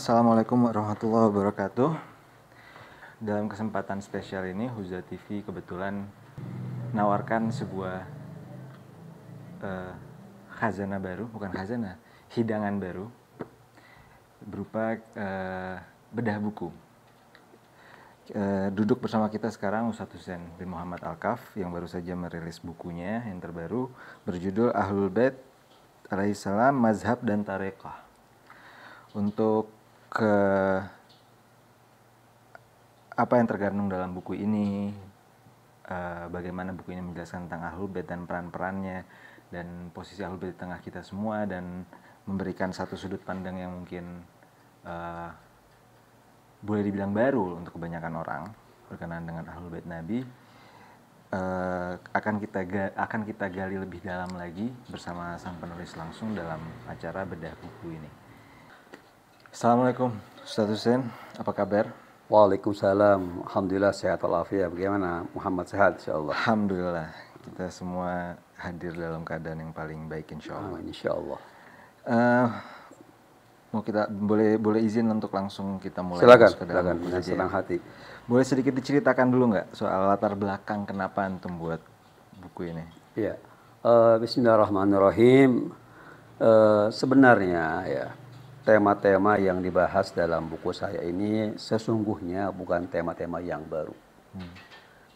Assalamualaikum warahmatullahi wabarakatuh. Dalam kesempatan spesial ini, Huza TV kebetulan menawarkan sebuah khazanah baru, bukan khazanah, hidangan baru berupa bedah buku. Duduk bersama kita sekarang Ustadz Husain bin Muhammad Al-Kaf yang baru saja merilis bukunya yang terbaru berjudul Ahlul Bait alaihissalam, Mazhab dan Tareqah. Untuk apa yang terkandung dalam buku ini, bagaimana buku ini menjelaskan tentang Ahlul Bait dan peran-perannya dan posisi Ahlul Bait di tengah kita semua, dan memberikan satu sudut pandang yang mungkin boleh dibilang baru untuk kebanyakan orang berkenaan dengan Ahlul Bait Nabi, akan kita gali lebih dalam lagi bersama sang penulis langsung dalam acara bedah buku ini. Assalamualaikum Ustadz Husain, apa kabar? Waalaikumsalam, alhamdulillah sehat walafiat. Bagaimana Muhammad, sehat insyaallah? Alhamdulillah, kita semua hadir dalam keadaan yang paling baik insyaallah. Insyaallah. Mau kita boleh izin untuk langsung kita mulai? Silakan dengan senang hati. Boleh sedikit diceritakan dulu nggak soal latar belakang kenapa antum buat buku ini? Iya. Bismillahirrahmanirrahim. Sebenarnya ya, tema-tema yang dibahas dalam buku saya ini sesungguhnya bukan tema-tema yang baru.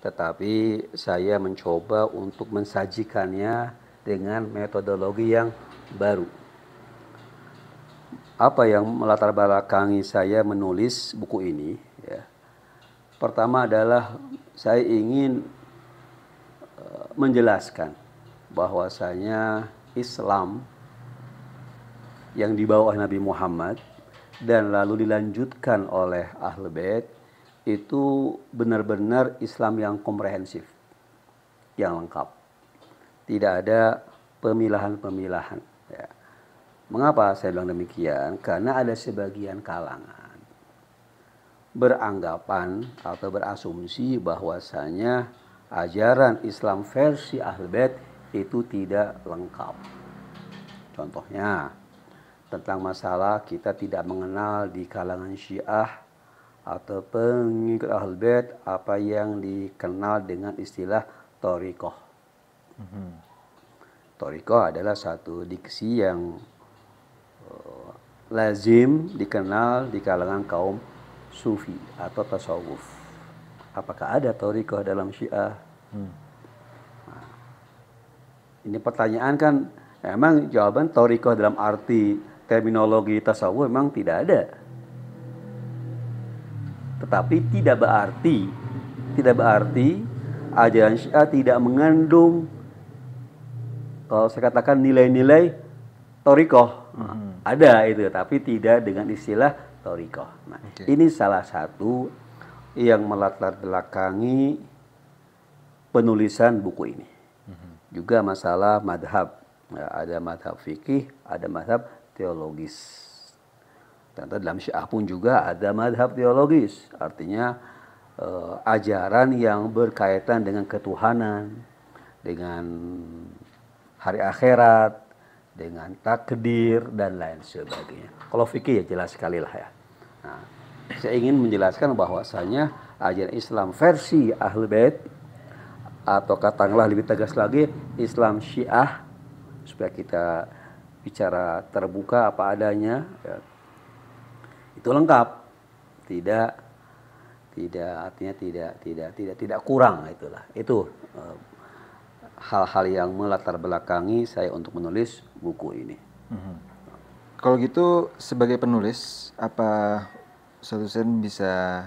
Tetapi saya mencoba untuk mensajikannya dengan metodologi yang baru. Apa yang melatar belakangi saya menulis buku ini? Ya. Pertama adalah saya ingin menjelaskan bahwasanya Islam yang dibawa oleh Nabi Muhammad dan lalu dilanjutkan oleh Ahlul Bait itu benar-benar Islam yang komprehensif, yang lengkap. Tidak ada pemilahan-pemilahan. Ya. Mengapa saya bilang demikian? Karena ada sebagian kalangan beranggapan atau berasumsi bahwasanya ajaran Islam versi Ahlul Bait itu tidak lengkap. Contohnya, tentang masalah kita tidak mengenal di kalangan Syiah atau pengikut Ahlul Bait apa yang dikenal dengan istilah thariqah. Thariqah adalah satu diksi yang lazim dikenal di kalangan kaum sufi atau tasawuf. Apakah ada thariqah dalam Syiah? Nah, ini pertanyaan kan, emang jawaban thariqah dalam arti terminologi tasawuf memang tidak ada. Tetapi tidak berarti ajaran Syiah tidak mengandung, kalau saya katakan, nilai-nilai thariqah. Ada itu, tapi tidak dengan istilah thariqah. Nah, ini salah satu yang melatar belakangi penulisan buku ini. Juga masalah madhab. Ya, ada madhab fikih, ada madhab teologis. Ternyata dalam Syiah pun juga ada madhab teologis. Artinya ajaran yang berkaitan dengan ketuhanan, dengan hari akhirat, dengan takdir, dan lain sebagainya. Kalau fikih ya jelas sekali lah ya. Nah, saya ingin menjelaskan bahwasanya ajaran Islam versi Ahlul Bait, atau katakanlah lebih tegas lagi, Islam Syiah, supaya kita bicara terbuka apa adanya, ya, itu lengkap, artinya tidak kurang, itulah. Itu hal-hal yang melatar belakangi saya untuk menulis buku ini. Kalau gitu sebagai penulis, apa Ustadz Husain bisa,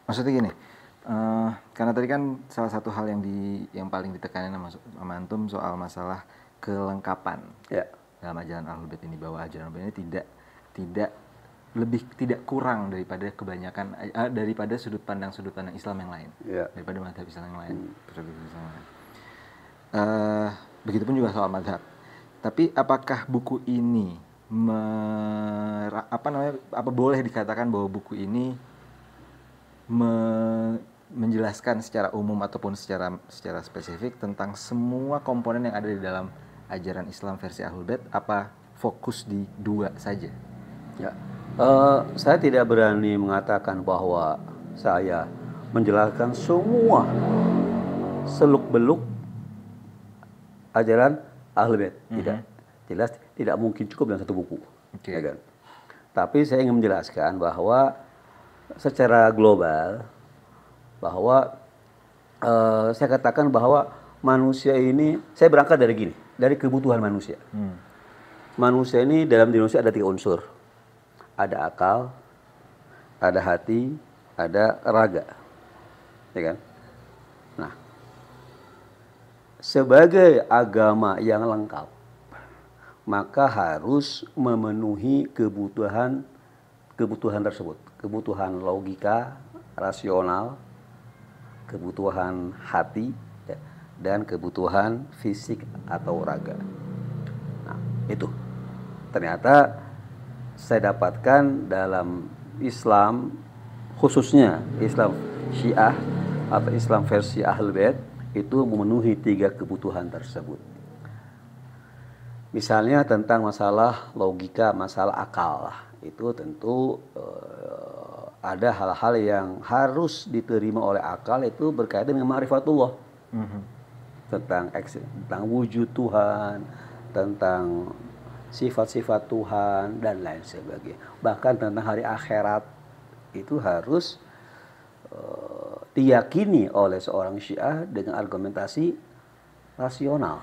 maksudnya gini, karena tadi kan salah satu hal yang paling ditekanin sama antum soal masalah kelengkapan dalam ajaran Ahlul Bait ini, bahwa ajaran Ahlul Bait ini tidak kurang daripada sudut pandang Islam yang lain, daripada mazhab Islam yang lain. Begitupun juga soal mazhab. Tapi apakah buku ini apa boleh dikatakan bahwa buku ini menjelaskan secara umum ataupun secara spesifik tentang semua komponen yang ada di dalam ajaran Islam versi Ahlul Bait, apa fokus di dua saja? Ya, Saya tidak berani mengatakan bahwa saya menjelaskan semua seluk-beluk ajaran Ahlul Bait. Tidak. Jelas tidak mungkin cukup dalam satu buku. Oke. Ya kan? Tapi saya ingin menjelaskan bahwa secara global bahwa saya katakan bahwa manusia ini, saya berangkat dari gini, dari kebutuhan manusia. Manusia ini dalam diri manusia ada 3 unsur. Ada akal, ada hati, ada raga. Ya kan? Nah, sebagai agama yang lengkap, maka harus memenuhi kebutuhan tersebut. Kebutuhan logika, rasional, kebutuhan hati, ya, dan kebutuhan fisik atau raga. Nah, itu ternyata saya dapatkan dalam Islam, khususnya Islam Syiah atau Islam versi Ahlul Bait, itu memenuhi 3 kebutuhan tersebut. Misalnya tentang masalah logika, masalah akal, itu tentu ada hal-hal yang harus diterima oleh akal, itu berkaitan dengan ma'rifatullah. Tentang wujud Tuhan, tentang sifat-sifat Tuhan, dan lain sebagainya. Bahkan tentang hari akhirat, itu harus diyakini oleh seorang Syiah dengan argumentasi rasional,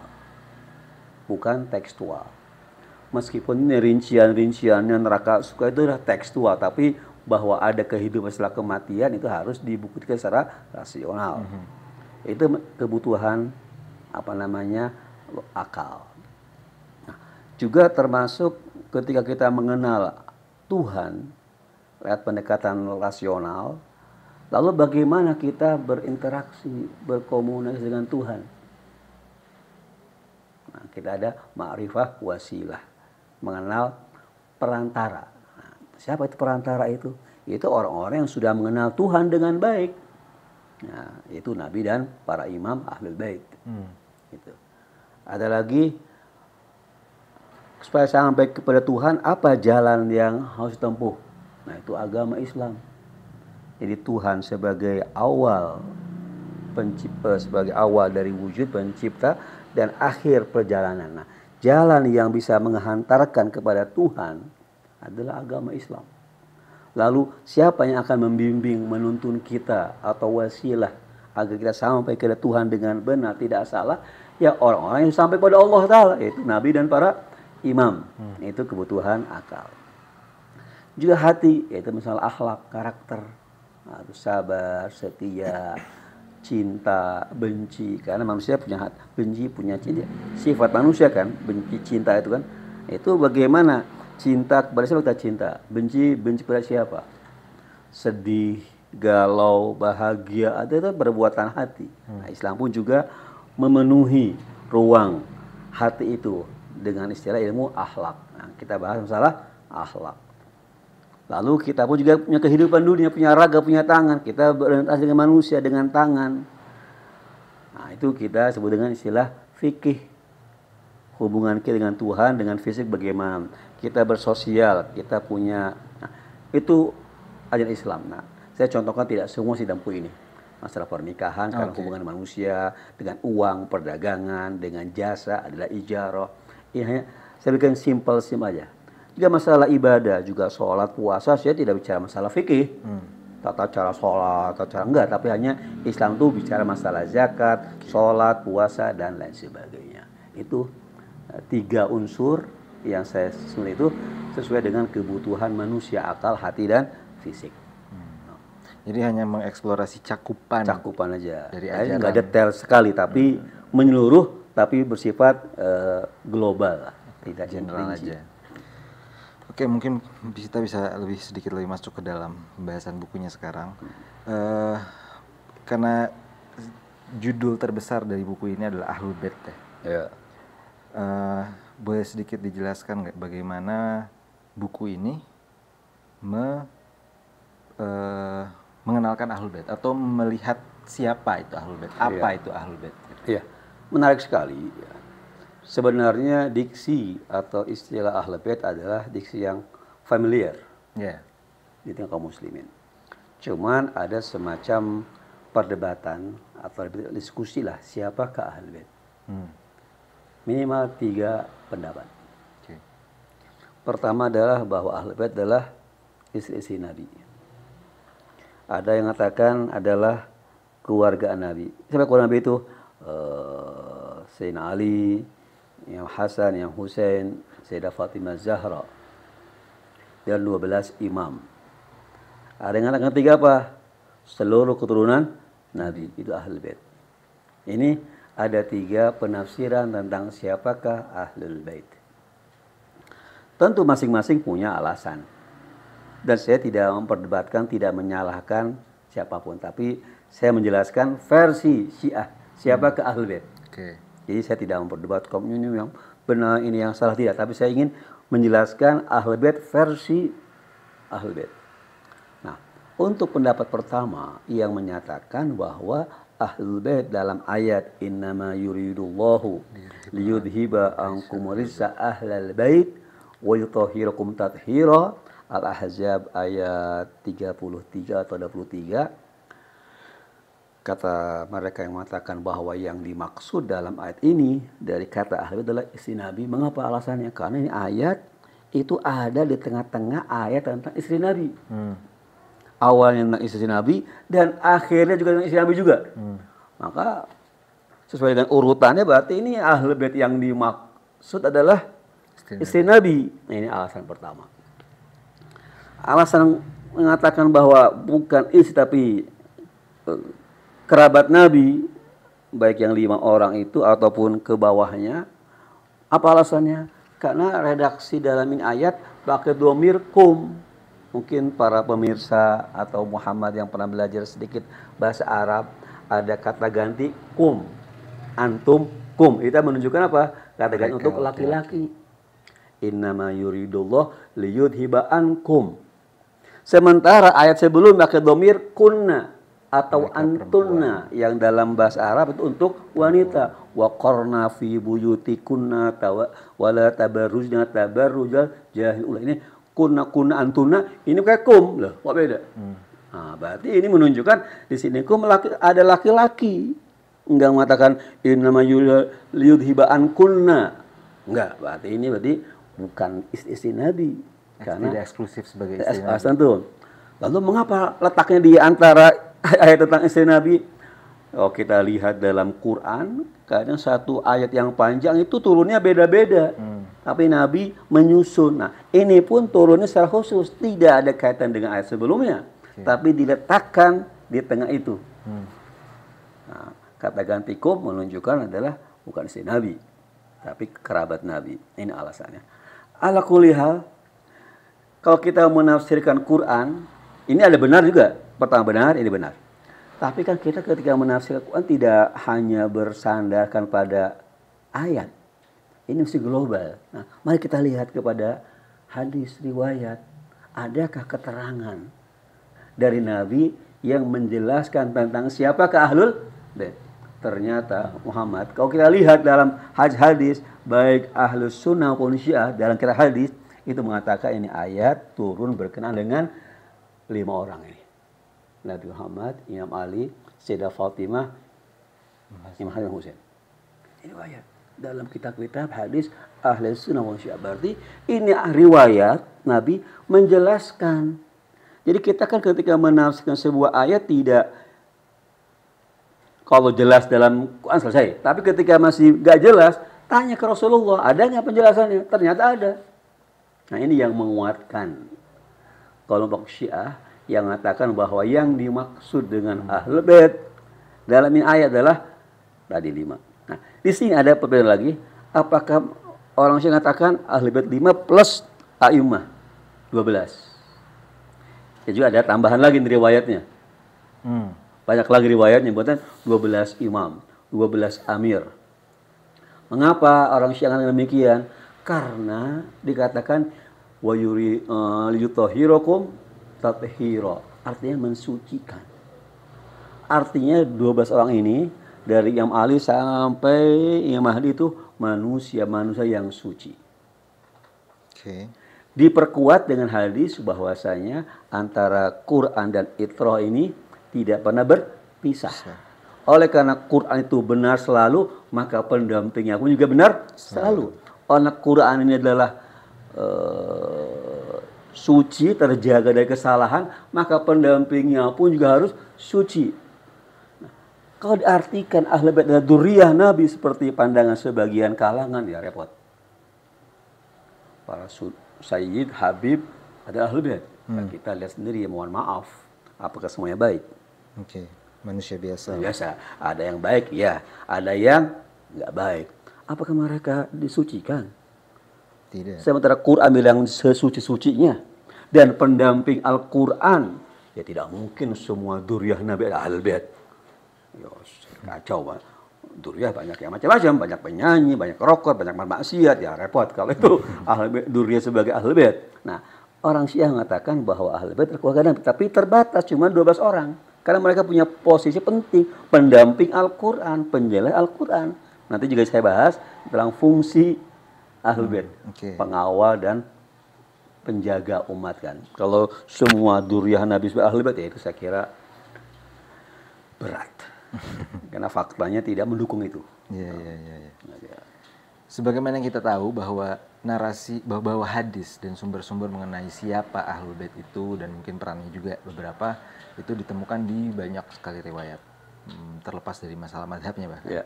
bukan tekstual. Meskipun rincian-rinciannya neraka suka itu adalah tekstual, tapi bahwa ada kehidupan setelah kematian itu harus dibuktikan secara rasional. Itu kebutuhan akal. Nah, juga termasuk ketika kita mengenal Tuhan lewat pendekatan rasional, lalu bagaimana kita berinteraksi, berkomunikasi dengan Tuhan. Nah, kita ada ma'rifah wasilah, mengenal perantara. Nah, siapa itu perantara itu? Itu orang-orang yang sudah mengenal Tuhan dengan baik. Nah, itu Nabi dan para imam Ahlul Bait. Gitu. Ada lagi, supaya sampai kepada Tuhan, apa jalan yang harus ditempuh? Nah, itu agama Islam. Jadi Tuhan sebagai awal pencipta, sebagai awal dari wujud pencipta dan akhir perjalanan. Nah, jalan yang bisa menghantarkan kepada Tuhan adalah agama Islam. Lalu siapa yang akan membimbing, menuntun kita atau wasilah agar kita sampai kepada Tuhan dengan benar, tidak salah? Ya orang-orang yang sampai pada Allah Ta'ala, yaitu Nabi dan para imam. Itu kebutuhan akal. Juga hati, yaitu misalnya akhlak, karakter, sabar, setia, cinta, benci. Karena manusia punya benci, punya cinta. Sifat manusia kan, benci, cinta itu kan. Itu bagaimana cinta kepada siapa kita cinta, benci pada siapa. Sedih, galau, bahagia, itu perbuatan hati. Nah, Islam pun juga memenuhi ruang hati itu dengan istilah ilmu akhlak. Nah, kita bahas masalah akhlak. Lalu kita pun juga punya kehidupan dunia, punya raga, punya tangan. Kita berinteraksi dengan manusia dengan tangan. Nah, itu kita sebut dengan istilah fikih. Hubungan kita dengan Tuhan, dengan fisik bagaimana. Kita bersosial, kita punya. Nah, itu ajaran Islam. Nah, saya contohkan tidak semua sidang ini. Masalah pernikahan, karena hubungan manusia dengan uang, perdagangan, dengan jasa adalah ijarah. Ini hanya saya bikin simple aja. Juga masalah ibadah, juga sholat, puasa, saya tidak bicara masalah fikih. Tata cara sholat, tata cara enggak, tapi hanya Islam itu bicara masalah zakat, sholat, puasa, dan lain sebagainya. Itu 3 unsur yang saya susun itu sesuai dengan kebutuhan manusia, akal, hati, dan fisik. Jadi hanya mengeksplorasi cakupan aja. Dari ajaran. Nggak detail sekali, tapi menyeluruh, tapi bersifat global, tidak general aja. Oke, mungkin kita bisa sedikit lebih masuk ke dalam pembahasan bukunya sekarang. Karena judul terbesar dari buku ini adalah Ahlul Bait. Ya. Boleh sedikit dijelaskan nggak bagaimana buku ini mengenalkan Ahlul Bait atau melihat siapa itu Ahlul Bait, apa itu Ahlul Bait? Iya, menarik sekali. Sebenarnya diksi atau istilah Ahlul Bait adalah diksi yang familiar, Ya. di tengah kaum muslimin. Cuman ada semacam perdebatan atau diskusi lah siapakah Ahlul Bait. Minimal 3 pendapat. Oke. Pertama adalah bahwa Ahlul Bait adalah istri-istri Nabi. Ada yang mengatakan adalah keluarga Nabi. Siapa keluarga Nabi itu? Sayyidina Ali, yang Hasan, yang Husain, Sayyidah Fatimah Zahra, dan 12 imam. Ada yang mengatakan 3 apa? Seluruh keturunan Nabi, itu Ahlul Bait. Ini ada 3 penafsiran tentang siapakah Ahlul Bait. Tentu masing-masing punya alasan. Dan saya tidak memperdebatkan, tidak menyalahkan siapapun. Tapi saya menjelaskan versi Syiah. Siapakah Ahlul Bait? Oke. Jadi saya tidak memperdebatkan ini yang benar, ini yang salah, tidak. Tapi saya ingin menjelaskan Ahlul Bait versi Ahlul Bait. Nah, untuk pendapat pertama yang menyatakan bahwa Ahlul Bait dalam ayat innama yuridullahu liyudhiba ankum rizza ahlal bait wa yutahhirakum tathira, Al-Ahzab ayat 33 atau 23. Kata mereka yang mengatakan bahwa yang dimaksud dalam ayat ini dari kata Ahlul Bait adalah istri Nabi. Mengapa alasannya? Karena ini ayat itu ada di tengah-tengah ayat tentang istri Nabi. Awalnya tentang istri Nabi dan akhirnya juga tentang istri Nabi juga. Maka sesuai dengan urutannya berarti ini Ahlul Bait yang dimaksud adalah istri Nabi. Nah, ini alasan pertama. Alasan mengatakan bahwa bukan istri tapi kerabat Nabi, baik yang 5 orang itu ataupun ke bawahnya. Apa alasannya? Karena redaksi dalam ini ayat pakai dhamir kum. Mungkin para pemirsa atau Muhammad yang pernah belajar sedikit bahasa Arab, ada kata ganti kum, antum, kum. Itu menunjukkan apa? Kata ganti untuk laki-laki. Innama yuridullah liyudhiba ankum. Sementara ayat sebelum pakai dhamir kunna atau antunna yang dalam bahasa Arab itu untuk wanita. Wa qarna fi buyutikunna wala tabarrujna tabarrujal jahiliyah. Ini kunna antunna, ini kayak kum loh, kok beda? Nah, berarti ini menunjukkan di sini kum ada laki-laki. Enggak mengatakan innama yudhiba ankunna. Enggak, berarti ini bukan istri Nabi. Karena tidak eksklusif sebagai istri Nabi. Tentu. Lalu mengapa letaknya di antara ayat tentang istri Nabi? Oh, kita lihat dalam Quran, kadang satu ayat yang panjang itu turunnya beda-beda. Tapi Nabi menyusun. Nah, ini pun turunnya secara khusus, tidak ada kaitan dengan ayat sebelumnya, tapi diletakkan di tengah itu. Nah, kata ganti kum menunjukkan adalah bukan istri Nabi, tapi kerabat Nabi. Ini alasannya. Ala kulli hal, kalau kita menafsirkan Quran, ini ada benar juga. Pertama benar, ini benar. Tapi kan kita ketika menafsirkan Quran tidak hanya bersandarkan pada ayat. Ini mesti global. Nah, mari kita lihat kepada hadis, riwayat. Adakah keterangan dari Nabi yang menjelaskan tentang siapakah Ahlul Bait? Ternyata Muhammad, kalau kita lihat dalam hadis, baik Ahlus Sunnah maupun Syiah, dalam kitab hadis, itu mengatakan ini ayat turun berkenaan dengan 5 orang ini. Nabi Muhammad, Imam Ali, Sayyidah Fatimah, Imam Hasan Husain. Ini ayat dalam kitab-kitab hadis Ahli Sunnah wal Syiah. Berarti ini riwayat Nabi menjelaskan. Jadi kita kan ketika menafsirkan sebuah ayat tidak kalau jelas dalam Quran selesai. Tapi ketika masih gak jelas, tanya ke Rasulullah, ada nggak penjelasannya? Ternyata ada. Nah, ini yang menguatkan kelompok Syiah yang mengatakan bahwa yang dimaksud dengan Ahlul Bait dalam ini ayat adalah tadi 5. Nah, di sini ada perbedaan lagi. Apakah orang Syiah mengatakan Ahlul Bait 5 plus A'immah 12? Ya juga ada tambahan lagi di riwayatnya. Banyak lagi riwayatnya, buatan 12 imam, 12 amir. Mengapa orang Syiah mengatakan demikian? Karena dikatakan wa liyutahhirakum tathira, artinya mensucikan. Artinya 12 orang ini dari Imam Ali sampai Imam Mahdi itu manusia yang suci. Oke. Diperkuat dengan hadis bahwasanya antara Quran dan Iqra ini tidak pernah berpisah. Oleh karena Quran itu benar selalu, maka pendampingnya pun juga benar selalu. Oleh Quran ini adalah suci, terjaga dari kesalahan, maka pendampingnya pun juga harus suci. Kalau diartikan Ahlul Bait adalah dzurriyyah Nabi seperti pandangan sebagian kalangan, ya repot. Para Sayyid, Habib ada Ahlul Bait. Nah, kita lihat sendiri, mohon maaf, apakah semuanya baik? Oke, manusia biasa. Biasa, ada yang baik, ya, ada yang nggak baik. Apakah mereka disucikan? Tidak. Sementara Quran bilang sesuci-sucinya, dan pendamping Al-Quran, ya tidak mungkin semua dzurriyyah Nabi ada Ahlul Bait. Ya, kacau, Pak. Dzurriyyah banyak yang macam-macam, banyak penyanyi, banyak rokok, banyak maksiat, ya repot kalau itu dzurriyyah sebagai Ahlul Bait. Nah, orang Syiah mengatakan bahwa Ahlul Bait berkeluarga Nabi, tapi terbatas cuma 12 orang. Karena mereka punya posisi penting, pendamping Al-Quran, penjelas Al-Quran. Nanti juga saya bahas tentang fungsi Ahlul Bait, pengawal dan penjaga umat kan. Kalau semua dzurriyyah Nabi sebagai Ahlul Bait, ya itu saya kira berat. Karena faktanya tidak mendukung itu. Iya. Sebagaimana kita tahu bahwa narasi bahwa hadis dan sumber-sumber mengenai siapa Ahlul Bait itu dan mungkin perannya juga beberapa itu ditemukan di banyak sekali riwayat, terlepas dari masalah mazhabnya bahkan. Ya.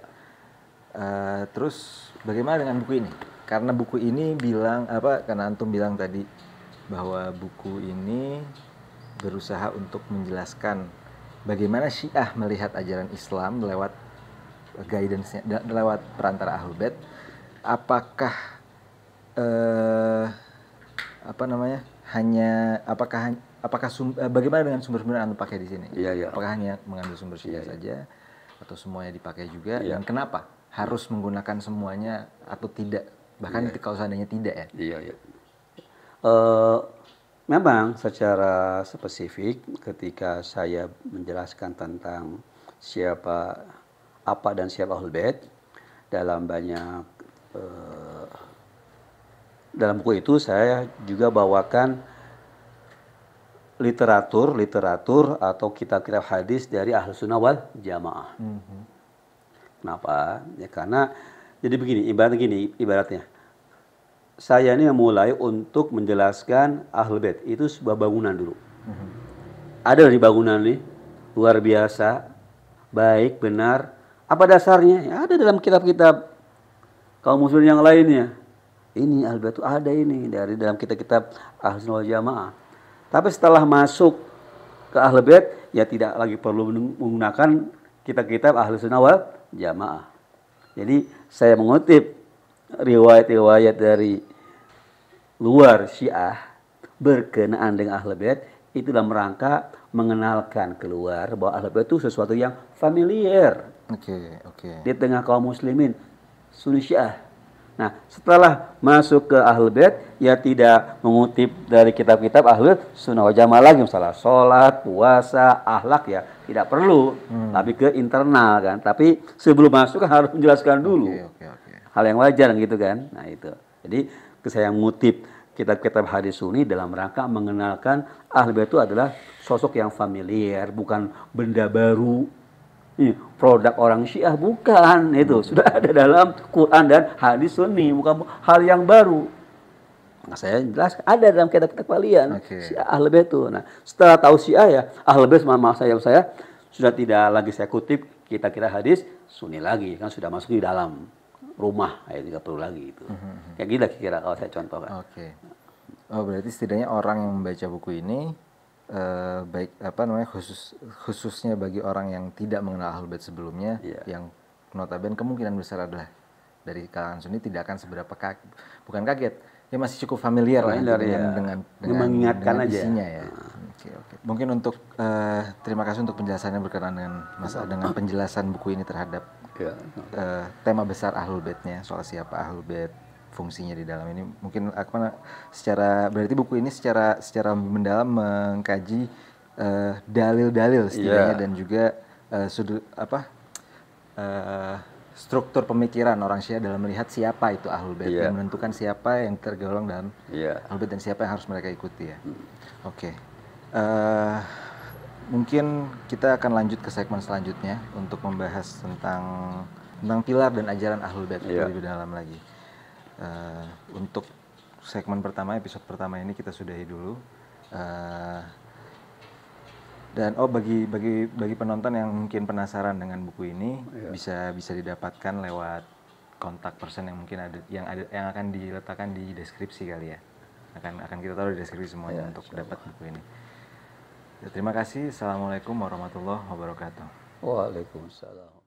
Terus bagaimana dengan buku ini? Karena buku ini karena antum bilang tadi bahwa buku ini berusaha untuk menjelaskan bagaimana Syiah melihat ajaran Islam lewat guidance-nya, lewat perantara Ahlul Bait. Apakah bagaimana dengan sumber-sumber yang Anda pakai di sini? Iya. Apakah hanya mengambil sumber Syiah saja atau semuanya dipakai juga? Dan kenapa harus menggunakan semuanya atau tidak? Bahkan kalau seandainya tidak ya? Iya. Memang secara spesifik ketika saya menjelaskan tentang apa dan siapa Ahlul Bait dalam dalam buku itu saya juga bawakan literatur atau kitab-kitab hadis dari Ahlus Sunnah wal Jamaah. Kenapa? Ya karena jadi begini, ibaratnya saya ini memulai untuk menjelaskan Ahlul Bait itu sebuah bangunan dulu. Ada di bangunan ini luar biasa, baik, benar. Apa dasarnya? Ya, ada dalam kitab-kitab kaum muslimin yang lainnya. Ini Ahlul Bait itu ada ini dari dalam kitab-kitab Ahlus Sunnah wal Jamaah. Tapi setelah masuk ke Ahlul Bait, ya tidak lagi perlu menggunakan kitab-kitab Ahlus Sunnah wal Jamaah. Jadi saya mengutip riwayat-riwayat dari luar Syiah berkenaan dengan Ahlul Bait itu dalam rangka mengenalkan keluar bahwa Ahlul Bait itu sesuatu yang familiar. Oke. Di tengah kaum muslimin Sunni Syiah. Nah, setelah masuk ke Ahlul Bait ya tidak mengutip dari kitab-kitab Ahlus Sunnah wal Jamaah lagi, misalnya salat, puasa, akhlak ya tidak perlu, tapi ke internal kan. Tapi sebelum masuk kan harus menjelaskan dulu. Oke. Hal yang wajar gitu kan. Nah, itu. Jadi saya mengutip kitab-kitab hadis Sunni dalam rangka mengenalkan Ahlul Bait itu adalah sosok yang familiar, bukan benda baru. Produk orang Syiah bukan, itu sudah ada dalam Quran dan hadis Sunni, bukan hal yang baru. Nah, saya jelas ada dalam kitab-kitab kalian Syiah Ahlul Bait itu. Nah, setelah tahu Syiah ya Ahlul Bait saya sudah tidak lagi saya kutip kitab-kitab hadis Sunni lagi, kan sudah masuk di dalam rumah, ya tidak perlu lagi itu. Kayak gitu kira-kira kalau saya contohkan. Oh, berarti setidaknya orang yang membaca buku ini khususnya bagi orang yang tidak mengenal Ahlul Bait sebelumnya, yang notabene kemungkinan besar adalah dari kalangan Sunni, tidak akan seberapa bukan kaget, ya masih cukup familiar lah dengan mengingatkan aja isinya ya. Oke. Mungkin untuk terima kasih untuk penjelasannya berkenaan dengan penjelasan buku ini terhadap tema besar Ahlul Baitnya, soal siapa Ahlul Bait, fungsinya di dalam ini. Mungkin berarti buku ini secara mendalam mengkaji dalil-dalil setidaknya dan juga struktur pemikiran orang Syiah dalam melihat siapa itu Ahlul Bait, Iya. yang menentukan siapa yang tergolong dalam Iya. Ahlul Bait dan siapa yang harus mereka ikuti ya. Oke. Mungkin kita akan lanjut ke segmen selanjutnya untuk membahas tentang pilar dan ajaran Ahlul Bait lebih dalam lagi. Untuk segmen pertama, episode pertama ini kita sudahi dulu. Dan bagi penonton yang mungkin penasaran dengan buku ini, bisa didapatkan lewat kontak person yang mungkin ada yang akan diletakkan di deskripsi kali ya. Akan kita taruh di deskripsi semuanya untuk dapat buku ini. Ya, terima kasih. Assalamualaikum warahmatullahi wabarakatuh. Waalaikumsalam.